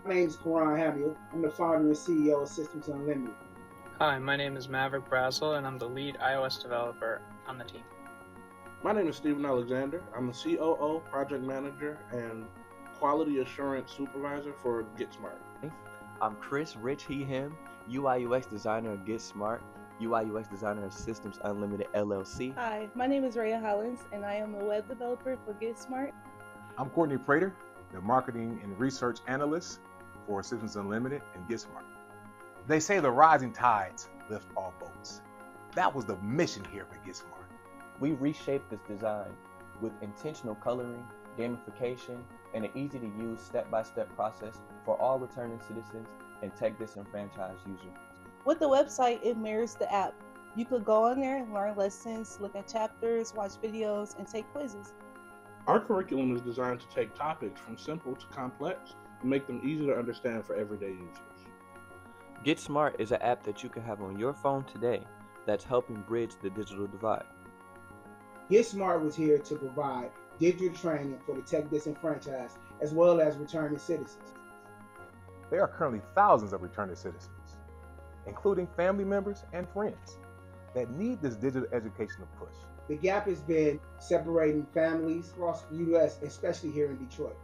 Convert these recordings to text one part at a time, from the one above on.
My name is Karan Hamill. I'm the founder and CEO of Systems Unlimited. Hi, my name is Maverick Brazel, and I'm the lead iOS developer on the team. My name is Stephen Alexander. I'm the COO, project manager, and quality assurance supervisor for GETT SMART. I'm Chris Rich He Him, UI UX designer at GETT SMART, UI UX designer at Systems Unlimited LLC. Hi, my name is Raya Hollins, and I am the web developer for GETT SMART. I'm Courtney Prater, the marketing and research analyst for Systems Unlimited and GETT SMART. They say the rising tides lift all boats. That was the mission here for GETT SMART. We reshaped this design with intentional coloring, gamification, and an easy-to-use step-by-step process for all returning citizens and tech disenfranchised users. With the website, it mirrors the app. You could go on there, learn lessons, look at chapters, watch videos, and take quizzes. Our curriculum is designed to take topics from simple to complex and make them easy to understand for everyday users. GETT SMART is an app that you can have on your phone today that's helping bridge the digital divide. GETT SMART was here to provide digital training for the tech disenfranchised as well as returning citizens. There are currently thousands of returning citizens, including family members and friends, that need this digital educational push. The gap has been separating families across the U.S., especially here in Detroit.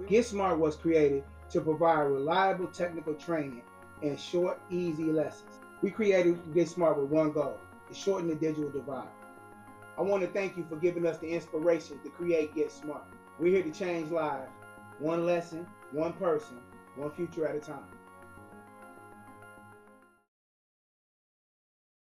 GETT SMART was created to provide reliable technical training and short, easy lessons. We created GETT SMART with one goal: to shorten the digital divide. I want to thank you for giving us the inspiration to create GETT SMART. We're here to change lives, one lesson, one person, one future at a time.